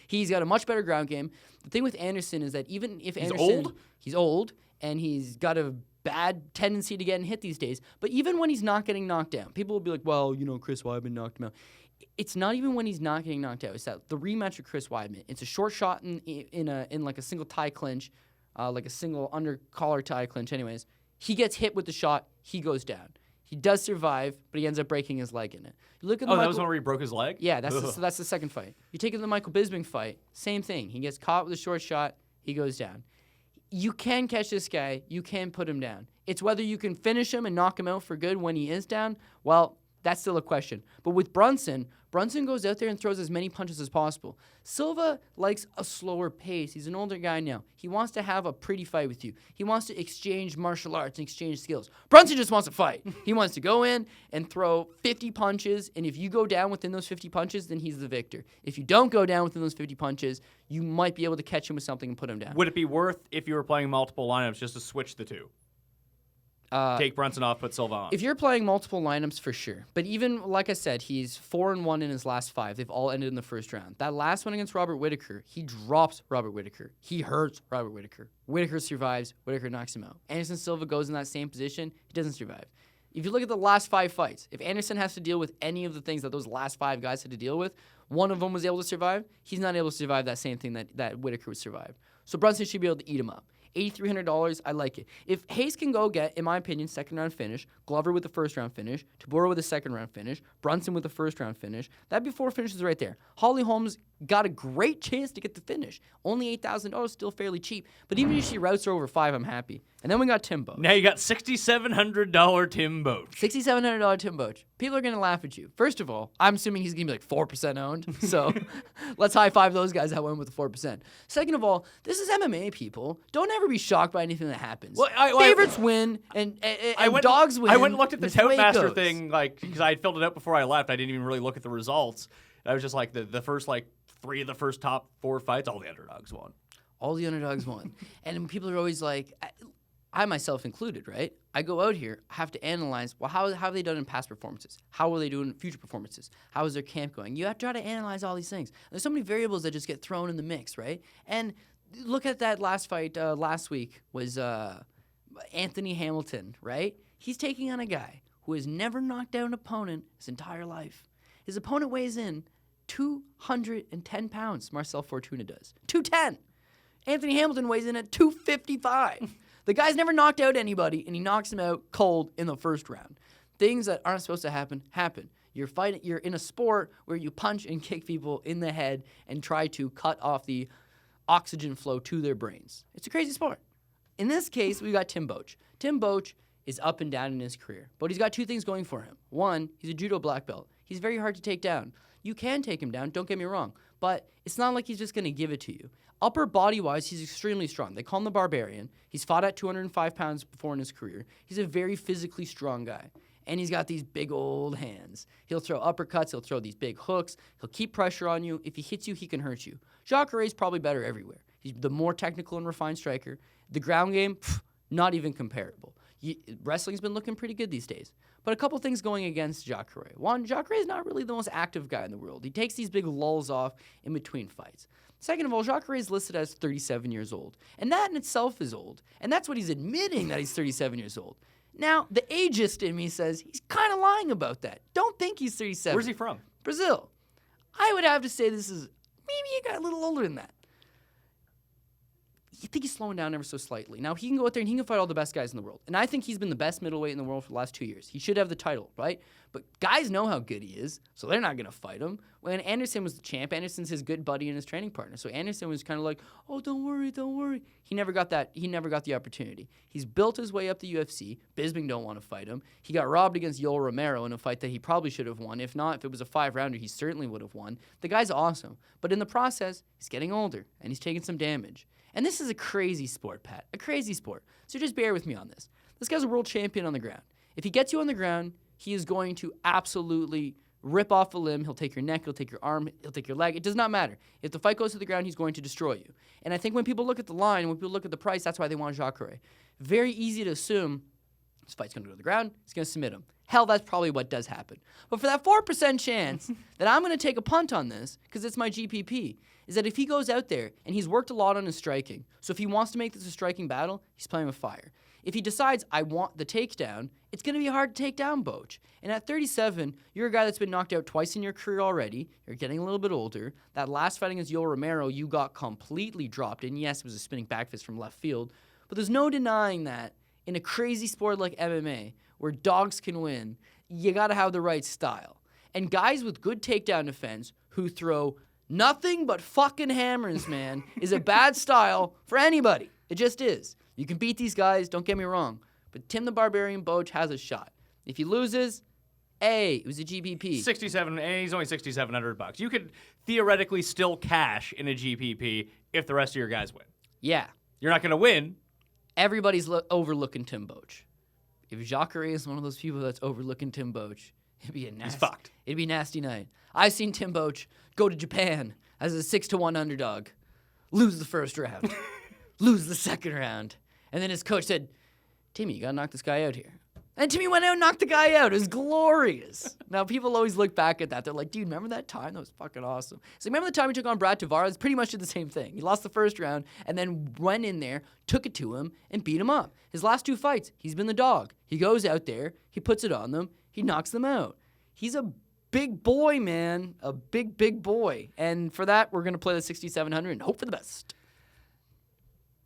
Speaker 3: He's got a much better ground game. The thing with Anderson is that even if he's old, and he's got a bad tendency to get hit these days. But even when he's not getting knocked down, people will be like, well, Chris Weidman knocked him out. It's not even when he's not getting knocked out. It's that the rematch with Chris Weidman. It's a short shot in like a single tie clinch, like a single under collar tie clinch. Anyways, he gets hit with the shot. He goes down. He does survive, but he ends up breaking his leg in it. You look at
Speaker 2: that was one where he broke his leg?
Speaker 3: Yeah, that's the second fight. You take it to the Michael Bisping fight, same thing. He gets caught with a short shot. He goes down. You can catch this guy. You can put him down. It's whether you can finish him and knock him out for good when he is down. Well, that's still a question. But with Brunson goes out there and throws as many punches as possible. Silva likes a slower pace. He's an older guy now. He wants to have a pretty fight with you. He wants to exchange martial arts and exchange skills. Brunson just wants to fight. He wants to go in and throw 50 punches, and if you go down within those 50 punches, then he's the victor. If you don't go down within those 50 punches, you might be able to catch him with something and put him down.
Speaker 2: Would it be worth, if you were playing multiple lineups, just to switch the two? Take Brunson off, put Silva on.
Speaker 3: If you're playing multiple lineups, for sure. But even, like I said, he's 4-1 in his last 5. They've all ended in the first round. That last one against Robert Whittaker, he drops Robert Whittaker. He hurts Robert Whittaker. Whittaker survives. Whittaker knocks him out. Anderson Silva goes in that same position. He doesn't survive. If you look at the last 5 fights, if Anderson has to deal with any of the things that those last 5 guys had to deal with, one of them was able to survive. He's not able to survive that same thing that Whittaker would survive. So Brunson should be able to eat him up. $8,300, I like it. If Hayes can go get, in my opinion, second round finish, Glover with the first round finish, Tybura with a second round finish, Brunson with the first round finish, that'd be 4 finishes right there. Holly Holmes got a great chance to get the finish. Only $8,000, still fairly cheap. But even if she routes her over 5, I'm happy. And then we got Tim Boach.
Speaker 2: Now you got $6,700 Tim Boach.
Speaker 3: $6,700 Tim Boach. People are going to laugh at you. First of all, I'm assuming he's going to be like 4% owned. So let's high five those guys that went with the 4%. Second of all, this is MMA, people. Don't ever be shocked by anything that happens.
Speaker 2: Well,
Speaker 3: Favorites win and dogs win.
Speaker 2: I went and looked at the
Speaker 3: That's way it
Speaker 2: Toastmaster
Speaker 3: goes.
Speaker 2: thing, because I had filled it out before I left. I didn't even really look at the results. I was just like, the first 3 of the first top 4 fights, all the underdogs won.
Speaker 3: All the underdogs won. And people are always like, I myself included, right? I go out here, I have to analyze, well, how have they done in past performances? How will they do in future performances? How is their camp going? You have to try to analyze all these things. There's so many variables that just get thrown in the mix, right? And look at that last fight last week was Anthony Hamilton, right? He's taking on a guy who has never knocked down an opponent his entire life. His opponent weighs in 210 pounds, Marcel Fortuna does. 210! Anthony Hamilton weighs in at 255. The guy's never knocked out anybody, and he knocks him out cold in the first round. Things that aren't supposed to happen, happen. You're in a sport where you punch and kick people in the head and try to cut off the oxygen flow to their brains. It's a crazy sport. In this case, we got Tim Boach. Tim Boach is up and down in his career, but he's got 2 things going for him. One, he's a judo black belt. He's very hard to take down. You can take him down, don't get me wrong, but it's not like he's just going to give it to you. Upper body-wise, he's extremely strong. They call him the Barbarian. He's fought at 205 pounds before in his career. He's a very physically strong guy, and he's got these big old hands. He'll throw uppercuts. He'll throw these big hooks. He'll keep pressure on you. If he hits you, he can hurt you. Jacare's probably better everywhere. He's the more technical and refined striker. The ground game, not even comparable. Wrestling's been looking pretty good these days. But a couple things going against Jacare. One, Jacare is not really the most active guy in the world. He takes these big lulls off in between fights. Second of all, Jacare is listed as 37 years old. And that in itself is old. And that's what he's admitting, that he's 37 years old. Now, the ageist in me says he's kind of lying about that. Don't think he's 37.
Speaker 2: Where's he from?
Speaker 3: Brazil. I would have to say this is maybe he got a little older than that. You think he's slowing down ever so slightly. Now, he can go out there and he can fight all the best guys in the world. And I think he's been the best middleweight in the world for the last 2 years. He should have the title, right? But guys know how good he is, so they're not going to fight him. When Anderson was the champ, Anderson's his good buddy and his training partner. So Anderson was kind of like, oh, don't worry, don't worry. He never got that. He never got the opportunity. He's built his way up the UFC. Bisping don't want to fight him. He got robbed against Yoel Romero in a fight that he probably should have won. If not, if it was a 5-rounder, he certainly would have won. The guy's awesome. But in the process, he's getting older, and he's taking some damage. And this is a crazy sport, Pat. A crazy sport. So just bear with me on this. This guy's a world champion on the ground. If he gets you on the ground, he is going to absolutely rip off a limb. He'll take your neck, he'll take your arm, he'll take your leg. It does not matter. If the fight goes to the ground, he's going to destroy you. And I think when people look at the line, when people look at the price, that's why they want Jacare. Very easy to assume this fight's going to go to the ground, he's going to submit him. Hell, that's probably what does happen. But for that 4% chance that I'm going to take a punt on this, because it's my GPP, is that if he goes out there and he's worked a lot on his striking, so if he wants to make this a striking battle, he's playing with fire. If he decides, I want the takedown, it's going to be hard to take down Boch. And at 37, you're a guy that's been knocked out twice in your career already. You're getting a little bit older. That last fight against Yoel Romero, you got completely dropped. And yes, it was a spinning back fist from left field. But there's no denying that in a crazy sport like MMA, where dogs can win, you got to have the right style. And guys with good takedown defense who throw nothing but fucking hammers, man, is a bad style for anybody. It just is. You can beat these guys, don't get me wrong. But Tim the Barbarian Boch has a shot. If he loses, it was a GPP.
Speaker 2: 67, and he's only $6,700. You could theoretically still cash in a GPP if the rest of your guys win.
Speaker 3: Yeah.
Speaker 2: You're not going to win.
Speaker 3: Everybody's overlooking Tim Boch. If Jacare is one of those people that's overlooking Tim Boch, it'd be a nasty.
Speaker 2: He's fucked.
Speaker 3: It'd be a nasty night. I've seen Tim Boch go to Japan as a 6-1 underdog, lose the first round, lose the second round, and then his coach said, Timmy, you gotta knock this guy out here. And Timmy went out and knocked the guy out. It was glorious. Now, people always look back at that. They're like, dude, remember that time? That was fucking awesome. So remember the time he took on Brad Tavares? Pretty much did the same thing. He lost the first round and then went in there, took it to him, and beat him up. His last two fights, he's been the dog. He goes out there, he puts it on them, he knocks them out. He's a big boy, man. A big, big boy. And for that, we're going to play the 6,700 and hope for the best.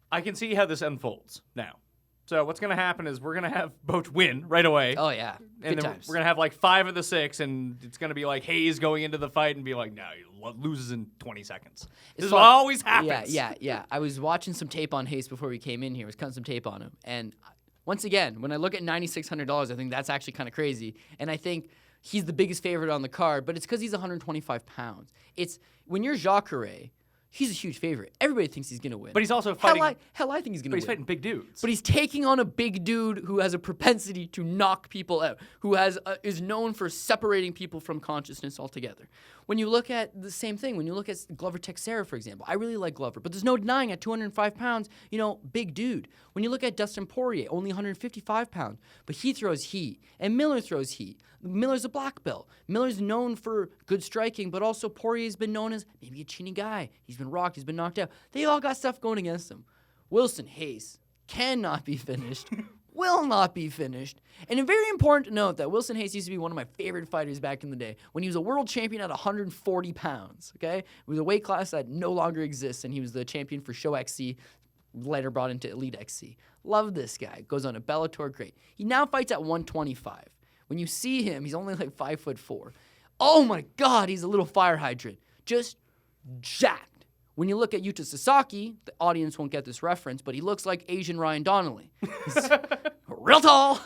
Speaker 2: I can see how this unfolds now. So what's going to happen is we're going to have Boch win right away.
Speaker 3: Oh, yeah.
Speaker 2: And
Speaker 3: Good
Speaker 2: then
Speaker 3: times.
Speaker 2: we're going to have like 5 of the 6, and it's going to be like Hayes going into the fight and be like, no, he loses in 20 seconds. This is what always happens.
Speaker 3: Yeah. I was watching some tape on Hayes before we came in here. I was cutting some tape on him. And once again, when I look at $9,600, I think that's actually kind of crazy. And I think he's the biggest favorite on the card, but it's because he's 125 pounds. It's when you're Jacare, he's a huge favorite. Everybody thinks he's going to win.
Speaker 2: But he's also fighting.
Speaker 3: Hell, I think he's going to win.
Speaker 2: But he's fighting big dudes.
Speaker 3: But he's taking on a big dude who has a propensity to knock people out, who is known for separating people from consciousness altogether. When you look at the same thing, when you look at Glover Teixeira, for example, I really like Glover, but there's no denying at 205 pounds, big dude. When you look at Dustin Poirier, only 155 pounds, but he throws heat, and Miller throws heat. Miller's a black belt. Miller's known for good striking, but also Poirier's been known as maybe a chinny guy. He's been rocked, he's been knocked out. They all got stuff going against him. Wilson Hayes cannot be finished, will not be finished. And it's very important to note that Wilson Hayes used to be one of my favorite fighters back in the day when he was a world champion at 140 pounds, okay? It was a weight class that no longer exists, and he was the champion for Show XC, later brought into Elite XC. Love this guy. Goes on a Bellator, great. He now fights at 125. When you see him, he's only like 5'4". Oh my God, he's a little fire hydrant. Just jacked. When you look at Yuta Sasaki, the audience won't get this reference, but he looks like Asian Ryan Donnelly. He's real tall,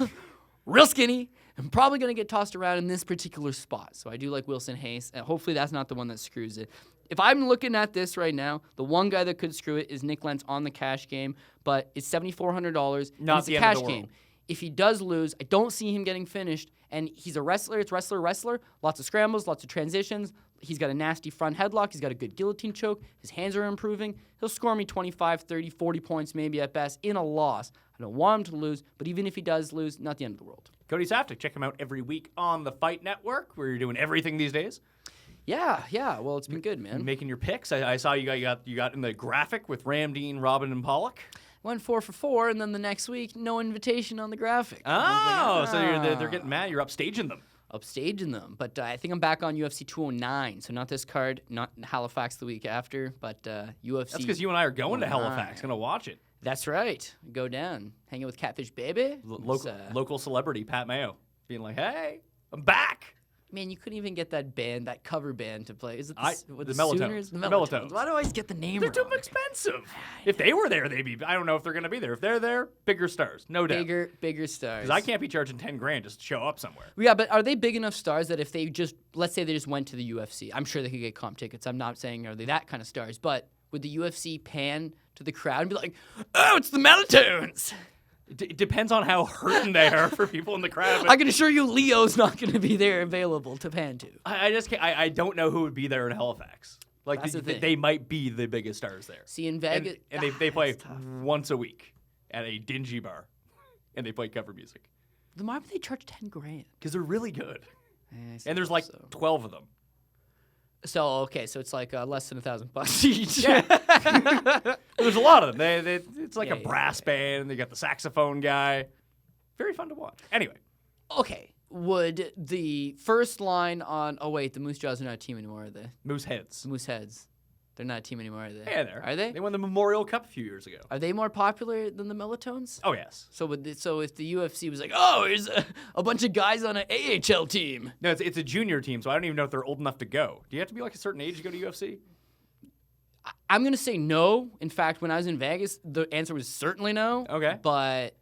Speaker 3: real skinny, and probably going to get tossed around in this particular spot. So I do like Wilson Hayes, and hopefully that's not the one that screws it. If I'm looking at this right now, the one guy that could screw it is Nick Lentz on the cash game, but it's $7,400.
Speaker 2: Not
Speaker 3: it's
Speaker 2: the
Speaker 3: a
Speaker 2: end of
Speaker 3: cash
Speaker 2: the world.
Speaker 3: game. If he does lose, I don't see him getting finished. And he's a wrestler. It's wrestler. Lots of scrambles, lots of transitions. He's got a nasty front headlock. He's got a good guillotine choke. His hands are improving. He'll score me 25, 30, 40 points maybe at best in a loss. I don't want him to lose, but even if he does lose, not the end of the world.
Speaker 2: Cody Saftic, check him out every week on the Fight Network, where you're doing everything these days.
Speaker 3: Yeah. Well, it's been good, man.
Speaker 2: Making your picks. I saw you got in the graphic with Ramdean, Robin, and Pollock.
Speaker 3: Went 4 for 4, and then the next week, no invitation on the graphic.
Speaker 2: Oh, so they're getting mad. You're upstaging them.
Speaker 3: Upstaging them. But I think I'm back on UFC 209, so not this card, not Halifax the week after, but UFC.
Speaker 2: That's because you and I are going to Halifax, going to watch it.
Speaker 3: That's right. Go down. Hang out with Catfish Baby.
Speaker 2: Local celebrity, Pat Mayo, being like, hey, I'm back.
Speaker 3: Man, you couldn't even get that band, that cover band to play. Is it
Speaker 2: the Melatones.
Speaker 3: Sooners? The
Speaker 2: Melatones.
Speaker 3: Why do I always get the name
Speaker 2: They're
Speaker 3: wrong?
Speaker 2: too expensive. If they were there, they'd be. I don't know if they're going to be there. If they're there, bigger stars, no doubt.
Speaker 3: Bigger stars.
Speaker 2: Because I can't be charging $10,000 just to show up somewhere.
Speaker 3: Yeah, but are they big enough stars that if they just, let's say they just went to the UFC, I'm sure they could get comp tickets. I'm not saying are they that kind of stars, but would the UFC pan to the crowd and be like, oh, it's the Melatones?
Speaker 2: It depends on how hurting they are for people in the crowd.
Speaker 3: I can assure you Leo's not going to be there available to pan to.
Speaker 2: I just can't. I don't know who would be there in Halifax. Like,
Speaker 3: That's the thing.
Speaker 2: they might be the biggest stars there.
Speaker 3: See, in Vegas...
Speaker 2: And they play once a week at a dingy bar. And they play cover music.
Speaker 3: Then why would they charge $10,000?
Speaker 2: Because they're really good.
Speaker 3: I
Speaker 2: And there's like 12 of them.
Speaker 3: So, okay, so it's like less than $1,000 each.
Speaker 2: Yeah. There's a lot of them. It's like
Speaker 3: Yeah,
Speaker 2: a brass band. They got the saxophone guy. Very fun to watch. Anyway.
Speaker 3: Okay, would the first line on... Oh, wait, the Moose Jaws are not a team anymore, are they?
Speaker 2: Moose Heads.
Speaker 3: The Moose Heads. They're not a team anymore, are they?
Speaker 2: Yeah, they're.
Speaker 3: Are they?
Speaker 2: They won the Memorial Cup a few years ago.
Speaker 3: Are they more popular than the Melatones?
Speaker 2: Oh, yes.
Speaker 3: So if the UFC was like, oh, here's a bunch of guys on an AHL team.
Speaker 2: No, it's a junior team, so I don't even know if they're old enough to go. Do you have to be like a certain age to go to UFC?
Speaker 3: I'm going to say no. In fact, when I was in Vegas, the answer was certainly no.
Speaker 2: Okay.
Speaker 3: But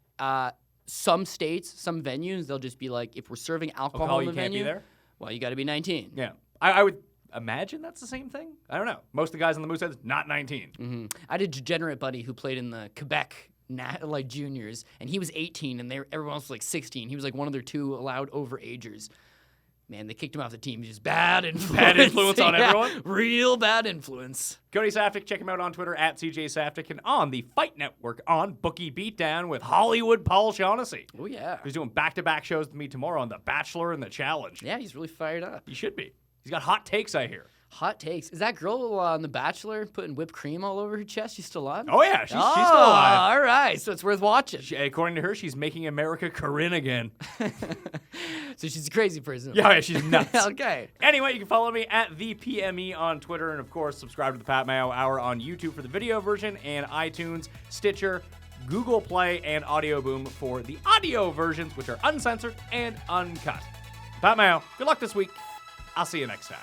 Speaker 3: some states, some venues, they'll just be like, if we're serving alcohol in
Speaker 2: you
Speaker 3: the
Speaker 2: can't
Speaker 3: venue,
Speaker 2: be there?
Speaker 3: well, you got to be 19.
Speaker 2: Yeah. I would imagine that's the same thing. I don't know. Most of the guys on the Moose Heads, not 19.
Speaker 3: Mm-hmm. I had a degenerate buddy who played in the Quebec juniors, and he was 18, and everyone else was like 16. He was like one of their 2 allowed overagers. Man, they kicked him off the team. Just bad influence.
Speaker 2: Bad influence on everyone?
Speaker 3: Real bad influence.
Speaker 2: Cody Saftic, check him out on Twitter at CJ Saftic and on the Fight Network on Bookie Beatdown with Hollywood Paul Shaughnessy.
Speaker 3: Oh, yeah.
Speaker 2: He's doing back-to-back shows with me tomorrow on The Bachelor and The Challenge.
Speaker 3: Yeah, he's really fired up.
Speaker 2: He should be. He's got hot takes, I hear.
Speaker 3: Hot takes. Is that girl on The Bachelor putting whipped cream all over her chest? She's still on?
Speaker 2: Oh, yeah. She's still alive.
Speaker 3: All right. So it's worth watching.
Speaker 2: According to her, she's making America Corinne again.
Speaker 3: So she's a crazy person.
Speaker 2: Yeah, she's nuts.
Speaker 3: Okay.
Speaker 2: Anyway, you can follow me at the PME on Twitter, and of course, subscribe to the Pat Mayo Hour on YouTube for the video version, and iTunes, Stitcher, Google Play, and Audio Boom for the audio versions, which are uncensored and uncut. Pat Mayo, good luck this week. I'll see you next time.